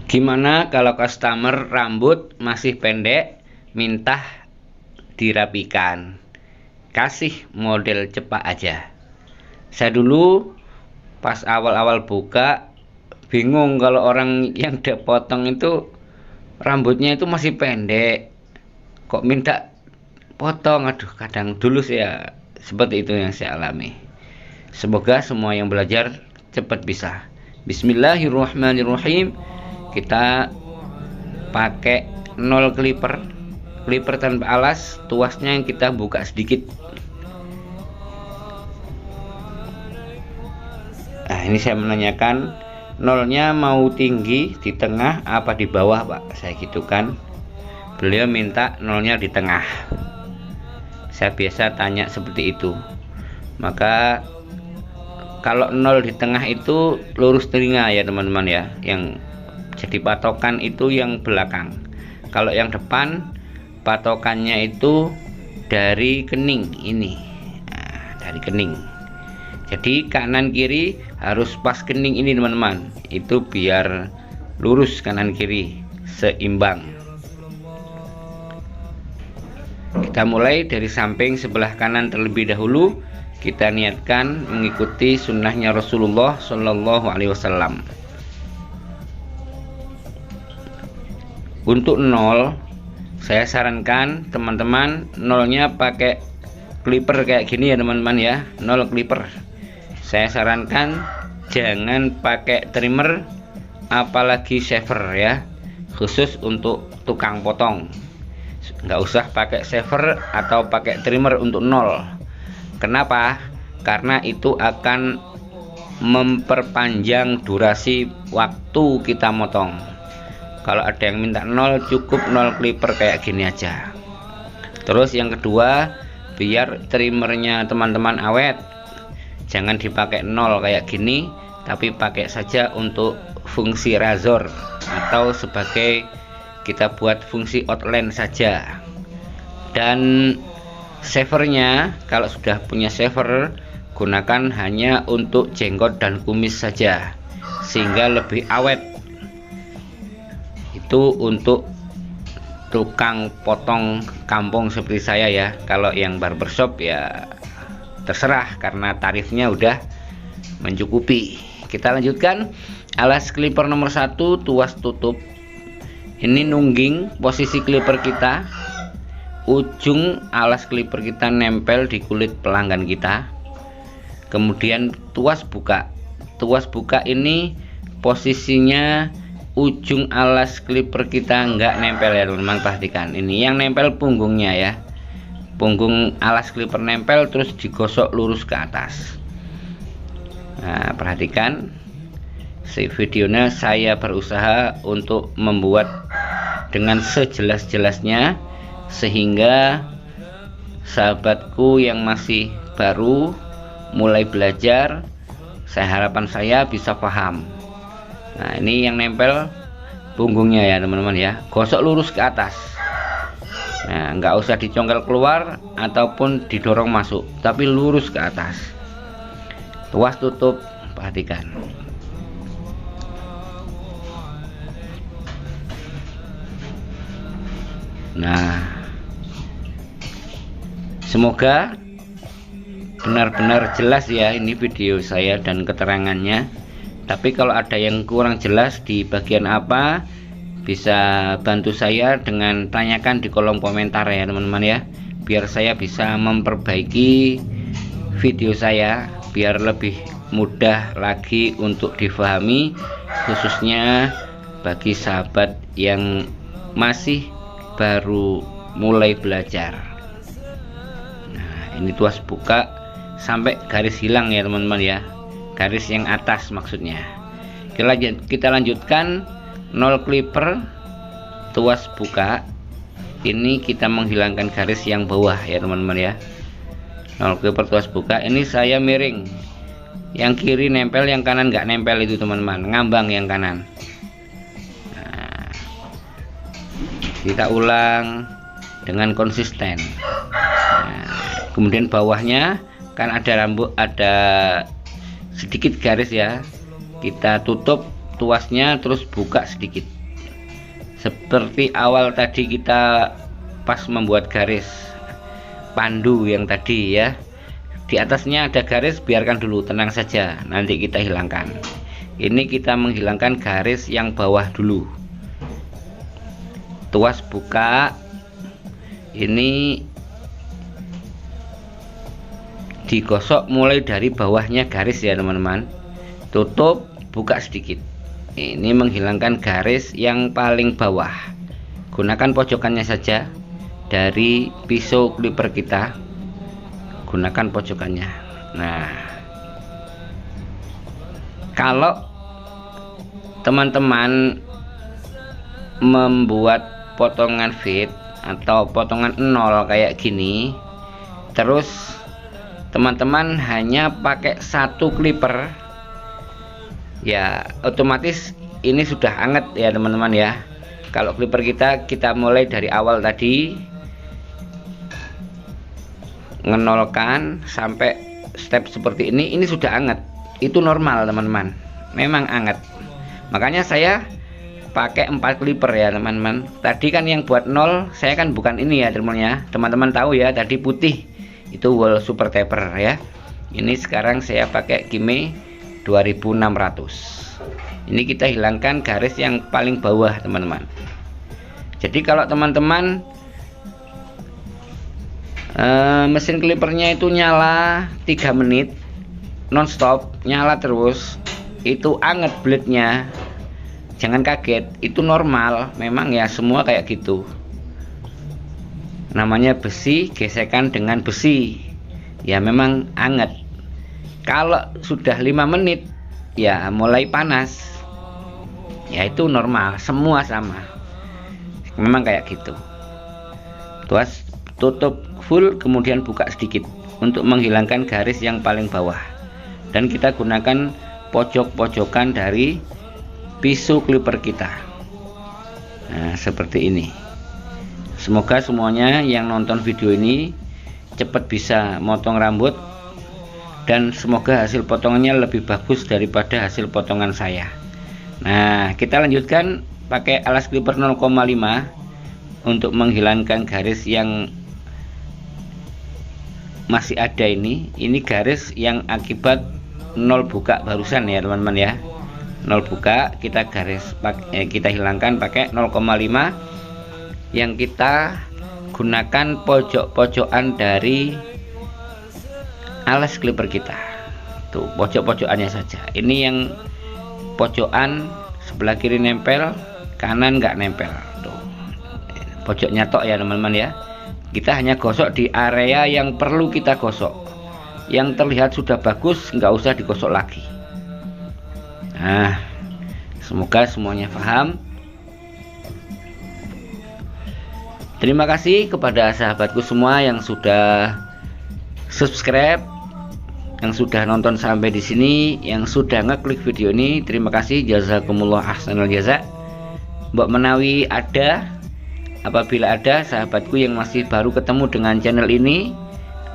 Gimana kalau customer rambut masih pendek, minta dirapikan? Kasih model cepak aja. Saya dulu pas awal-awal buka bingung kalau orang yang udah potong itu rambutnya itu masih pendek, kok minta potong. Aduh, kadang dulu saya seperti itu yang saya alami. Semoga semua yang belajar cepat bisa. Bismillahirrahmanirrahim. Kita pakai 0 clipper tanpa alas, tuasnya yang kita buka sedikit. Nah, ini saya menanyakan, nolnya mau tinggi di tengah apa di bawah, Pak? Saya gitu kan. Beliau minta nolnya di tengah. Saya biasa tanya seperti itu. Maka kalau 0 di tengah itu lurus telinga ya teman-teman ya. Yang jadi patokan itu yang belakang. Kalau yang depan patokannya itu dari kening ini. Nah, dari kening. Jadi kanan kiri harus pas kening ini teman-teman. Itu biar lurus kanan kiri, seimbang. Kita mulai dari samping sebelah kanan terlebih dahulu. Kita niatkan mengikuti sunnahnya Rasulullah Shallallahu Alaihi Wasallam. Untuk 0, saya sarankan teman-teman nolnya pakai clipper kayak gini ya teman-teman ya. 0 clipper. Saya sarankan jangan pakai trimmer, apalagi shaver ya, khusus untuk tukang potong. Nggak usah pakai shaver atau pakai trimmer untuk 0. Kenapa? Karena itu akan memperpanjang durasi waktu kita motong. Kalau ada yang minta 0, cukup 0 clipper kayak gini aja. Terus yang kedua, biar trimmernya teman-teman awet, jangan dipakai 0 kayak gini, tapi pakai saja untuk fungsi razor atau sebagai kita buat fungsi outline saja. Dan shavernya, kalau sudah punya shaver, gunakan hanya untuk jenggot dan kumis saja, sehingga lebih awet. Itu untuk tukang potong kampung seperti saya ya. Kalau yang barbershop ya terserah, karena tarifnya udah mencukupi. Kita lanjutkan. Alas clipper nomor 1, tuas tutup. Ini nungging posisi clipper kita. Ujung alas clipper kita nempel di kulit pelanggan kita. Kemudian tuas buka. Tuas buka ini posisinya ujung alas clipper kita nggak nempel ya teman-teman, perhatikan. Ini yang nempel punggungnya ya. Punggung alas clipper nempel, terus digosok lurus ke atas. Nah, perhatikan. Si videonya saya berusaha untuk membuat dengan sejelas-jelasnya, sehingga sahabatku yang masih baru mulai belajar, harapan saya bisa paham. Nah, ini yang nempel punggungnya ya teman-teman ya, gosok lurus ke atas. Nah, nggak usah dicongkel keluar ataupun didorong masuk, tapi lurus ke atas. Tuas tutup, perhatikan. Nah, semoga benar-benar jelas ya ini video saya dan keterangannya. Tapi kalau ada yang kurang jelas di bagian apa, bisa bantu saya dengan tanyakan di kolom komentar ya teman-teman ya, biar saya bisa memperbaiki video saya biar lebih mudah lagi untuk difahami, khususnya bagi sahabat yang masih baru mulai belajar. Nah, ini tuas buka sampai garis hilang ya teman-teman ya, garis yang atas maksudnya. Kita lanjutkan. 0 clipper tuas buka, ini kita menghilangkan garis yang bawah ya teman-teman ya. 0 clipper tuas buka, ini saya miring, yang kiri nempel, yang kanan nggak nempel itu teman-teman, ngambang yang kanan. Nah, kita ulang dengan konsisten. Nah, kemudian bawahnya kan ada rambut, ada sedikit garis ya, kita tutup tuasnya, terus buka sedikit seperti awal tadi kita pas membuat garis pandu yang tadi ya. Di atasnya ada garis, biarkan dulu, tenang saja, nanti kita hilangkan. Ini kita menghilangkan garis yang bawah dulu. Tuas buka, ini digosok mulai dari bawahnya garis ya teman-teman. Tutup, buka sedikit. Ini menghilangkan garis yang paling bawah. Gunakan pojokannya saja dari pisau clipper kita. Gunakan pojokannya. Nah, kalau teman-teman membuat potongan fit atau potongan nol kayak gini, terus teman-teman hanya pakai satu clipper, ya otomatis ini sudah anget ya teman-teman ya. Kalau clipper kita mulai dari awal tadi, ngenolkan sampai step seperti ini sudah anget. Itu normal teman-teman, memang anget. Makanya saya pakai 4 clipper ya teman-teman. Tadi kan yang buat 0 saya kan bukan ini ya teman-teman tahu ya, tadi putih itu wool super taper ya. Ini sekarang saya pakai Kime 2600. Ini kita hilangkan garis yang paling bawah teman-teman. Jadi kalau teman-teman mesin clippernya itu nyala 3 menit nonstop, nyala terus, itu anget blade-nya, jangan kaget, itu normal, memang ya semua kayak gitu. Namanya besi gesekan dengan besi, ya memang anget. Kalau sudah 5 menit ya mulai panas, ya itu normal, semua sama, memang kayak gitu. Tuas tutup full, kemudian buka sedikit untuk menghilangkan garis yang paling bawah, dan kita gunakan pojok-pojokan dari pisau clipper kita. Nah seperti ini. Semoga semuanya yang nonton video ini cepat bisa motong rambut, dan semoga hasil potongannya lebih bagus daripada hasil potongan saya. Nah kita lanjutkan pakai alas clipper 0,5 untuk menghilangkan garis yang masih ada. Ini garis yang akibat 0 buka barusan ya teman-teman ya. 0 buka kita kita hilangkan pakai 0,5 yang kita gunakan pojok-pojokan dari alas clipper kita. Tuh pojok-pojokannya saja. Ini yang pojokan sebelah kiri nempel, kanan nggak nempel. Tuh pojoknya tok ya teman-teman ya. Kita hanya gosok di area yang perlu kita gosok. Yang terlihat sudah bagus nggak usah digosok lagi. Nah semoga semuanya paham. Terima kasih kepada sahabatku semua yang sudah subscribe, yang sudah nonton sampai di sini, yang sudah ngeklik video ini. Terima kasih, jazakumullah ahsanul jaza. Mbok menawi ada, apabila ada sahabatku yang masih baru ketemu dengan channel ini,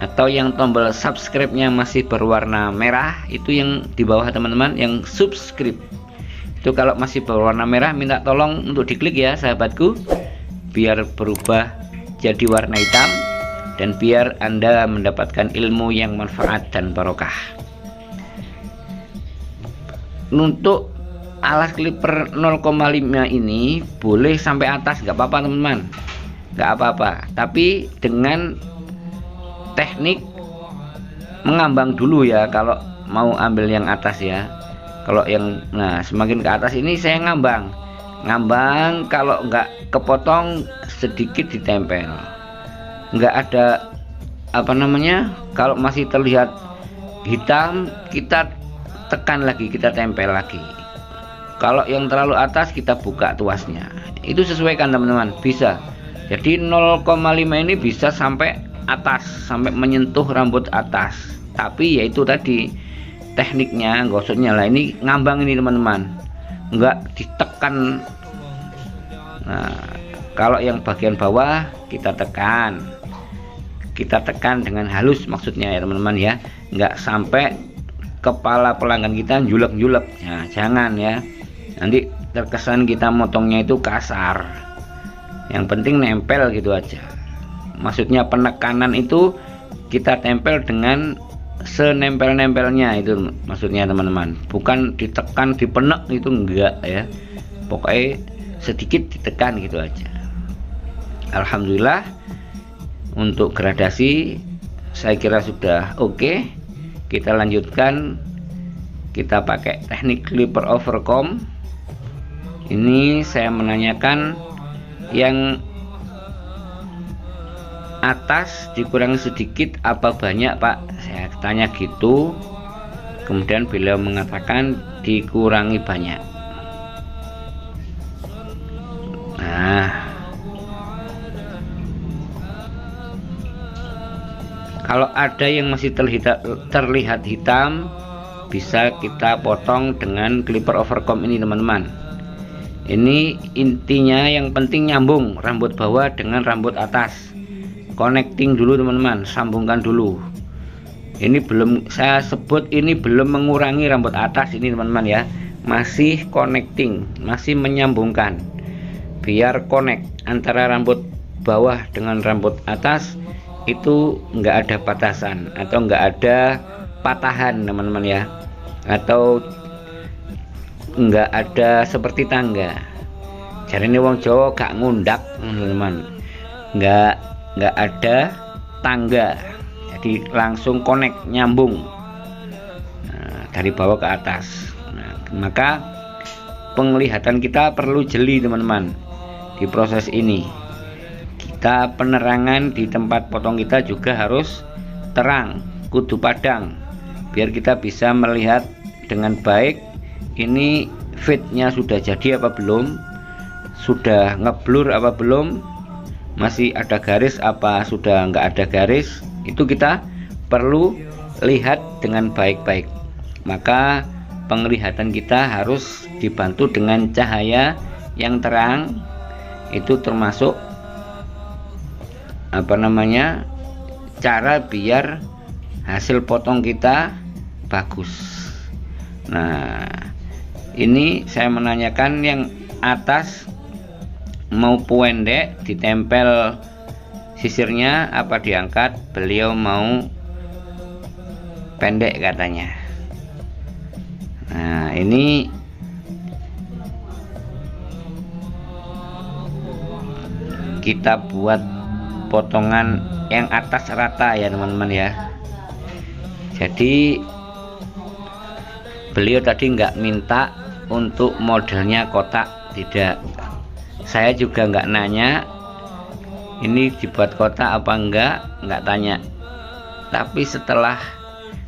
atau yang tombol subscribe-nya masih berwarna merah, itu yang di bawah teman-teman, yang subscribe itu kalau masih berwarna merah, minta tolong untuk diklik ya sahabatku, biar berubah jadi warna hitam, dan biar Anda mendapatkan ilmu yang manfaat dan barokah. Untuk alas clipper 0,5 ini boleh sampai atas, nggak apa-apa teman-teman, nggak apa-apa, tapi dengan teknik mengambang dulu ya kalau mau ambil yang atas ya. Kalau yang semakin ke atas ini saya ngambang, kalau nggak kepotong sedikit ditempel, nggak ada kalau masih terlihat hitam kita tekan lagi, kita tempel lagi. Kalau yang terlalu atas kita buka tuasnya, itu sesuaikan teman-teman, bisa. Jadi 0,5 ini bisa sampai atas, sampai menyentuh rambut atas, tapi yaitu tadi tekniknya gosoknya lah. Ini ngambang ini teman-teman, nggak ditekan. Nah kalau yang bagian bawah kita tekan dengan halus maksudnya ya teman-teman ya, nggak sampai kepala pelanggan kita julek-julek ya, jangan ya. nanti terkesan kita motongnya itu kasar. Yang penting nempel gitu aja. Maksudnya penekanan itu kita tempel dengan senempel-nempelnya, itu maksudnya teman-teman, bukan ditekan dipenek, itu enggak ya, pokoknya sedikit ditekan gitu aja. Alhamdulillah untuk gradasi saya kira sudah oke. Kita lanjutkan, kita pakai teknik clipper overcomb. Ini saya menanyakan yang atas dikurangi sedikit apa banyak Pak, saya tanya gitu. Kemudian beliau mengatakan dikurangi banyak. Nah, kalau ada yang masih terlihat hitam, bisa kita potong dengan clipper overcomb ini teman-teman. Ini intinya yang penting nyambung rambut bawah dengan rambut atas. Connecting dulu teman-teman, sambungkan dulu. Ini belum saya sebut, ini belum mengurangi rambut atas ini teman-teman ya, masih connecting, masih menyambungkan biar connect antara rambut bawah dengan rambut atas itu enggak ada batasan atau enggak ada patahan teman-teman ya, atau enggak ada seperti tangga. Jadi ini wong Jawa gak ngundak teman-teman, enggak ada tangga, jadi langsung connect, nyambung dari bawah ke atas. Maka penglihatan kita perlu jeli teman-teman di proses ini. Kita penerangan di tempat potong kita juga harus terang, kudu padang, biar kita bisa melihat dengan baik ini fitnya sudah jadi apa belum, sudah ngeblur apa belum, masih ada garis apa sudah nggak ada garis. Itu kita perlu lihat dengan baik-baik. Maka penglihatan kita harus dibantu dengan cahaya yang terang. Itu termasuk cara biar hasil potong kita bagus. Nah, ini saya menanyakan yang atas mau pendek ditempel sisirnya apa diangkat, beliau mau pendek katanya. Nah, ini kita buat potongan yang atas rata ya teman-teman ya. Jadi beliau tadi nggak minta untuk modelnya kotak, tidak. Saya juga nggak nanya ini dibuat kotak apa nggak tanya. Tapi setelah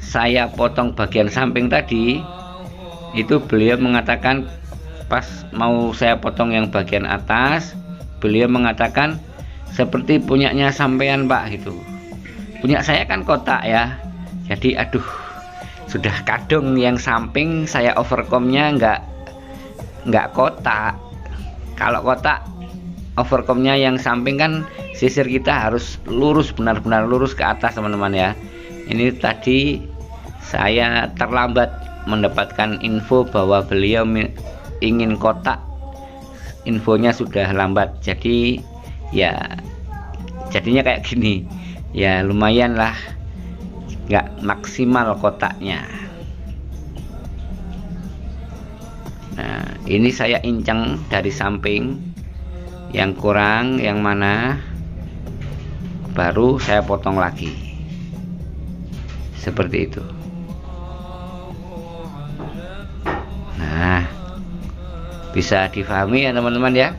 saya potong bagian samping tadi, itu beliau mengatakan, pas mau saya potong yang bagian atas, beliau mengatakan seperti punyanya sampean Pak gitu. Punya saya kan kotak ya. Jadi aduh, sudah kadung yang samping saya overcombnya nggak kotak. Kalau kotak overcombnya yang samping kan sisir kita harus lurus, benar-benar lurus ke atas teman-teman ya. Ini tadi saya terlambat mendapatkan info bahwa beliau ingin kotak, infonya sudah lambat, jadi ya jadinya kayak gini ya, lumayan lah, nggak maksimal kotaknya. Nah, ini saya inceng dari samping yang kurang yang mana, baru saya potong lagi seperti itu. Nah, bisa difahami ya teman-teman ya.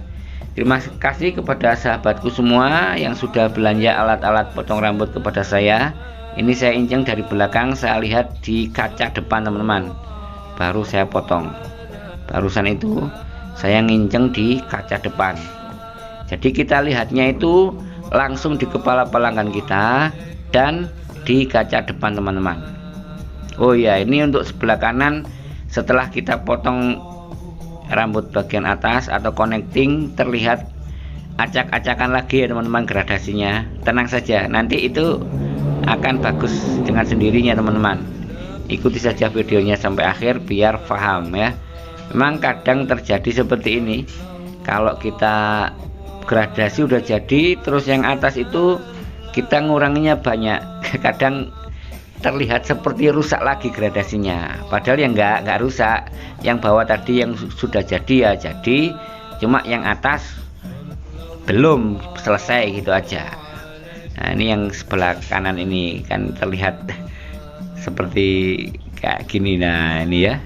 Terima kasih kepada sahabatku semua yang sudah belanja alat-alat potong rambut kepada saya. Ini saya inceng dari belakang, saya lihat di kaca depan teman-teman, baru saya potong. Barusan itu saya nginceng di kaca depan. Jadi kita lihatnya itu langsung di kepala pelanggan kita dan di kaca depan teman-teman. Oh ya, ini untuk sebelah kanan, setelah kita potong rambut bagian atas atau connecting, terlihat acak-acakan lagi ya teman-teman gradasinya. Tenang saja, nanti itu akan bagus dengan sendirinya teman-teman. Ikuti saja videonya sampai akhir biar paham ya. Memang kadang terjadi seperti ini. Kalau kita gradasi udah jadi, terus yang atas itu kita nguranginya banyak, kadang terlihat seperti rusak lagi gradasinya. Padahal yang nggak rusak, yang bawah tadi yang sudah jadi ya jadi, cuma yang atas belum selesai gitu aja. Nah ini yang sebelah kanan ini kan terlihat seperti kayak gini. Nah ini ya,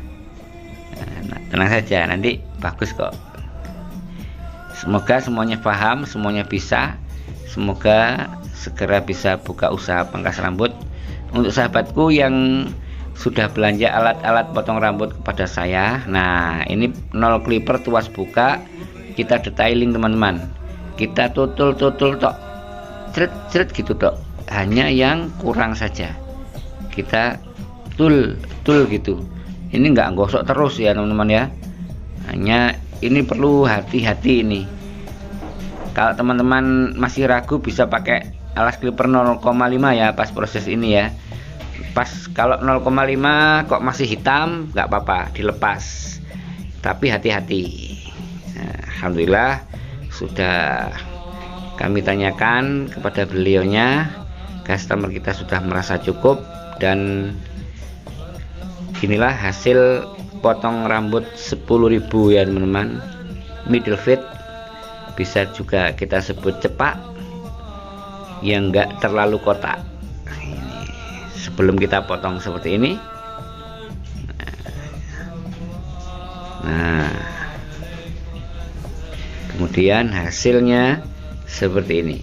nah, tenang saja, nanti bagus kok. Semoga semuanya paham, semuanya bisa. Semoga segera bisa buka usaha pangkas rambut. Untuk sahabatku yang sudah belanja alat-alat potong rambut kepada saya, nah ini 0 clipper tuas buka, kita detailing teman-teman. Kita tutul tok, ceret gitu tok. Hanya yang kurang saja kita tul gitu. Ini nggak gosok terus ya teman-teman ya. Hanya ini perlu hati-hati ini. Kalau teman-teman masih ragu bisa pakai alas clipper 0,5 ya pas proses ini ya. Pas kalau 0,5 kok masih hitam nggak apa-apa, dilepas. Tapi hati-hati. Nah, alhamdulillah sudah kami tanyakan kepada beliaunya, customer kita sudah merasa cukup, dan inilah hasil potong rambut 10.000 ya teman-teman. Middle fit, bisa juga kita sebut cepak, yang enggak terlalu kotak. Ini sebelum kita potong seperti ini. Nah kemudian hasilnya seperti ini.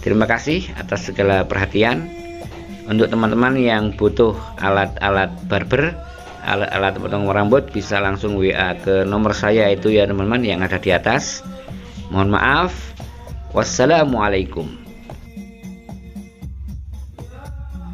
Terima kasih atas segala perhatian. Untuk teman-teman yang butuh alat-alat barber, alat-alat potong rambut, bisa langsung WA ke nomor saya itu ya teman-teman yang ada di atas. Mohon maaf. Wassalamualaikum.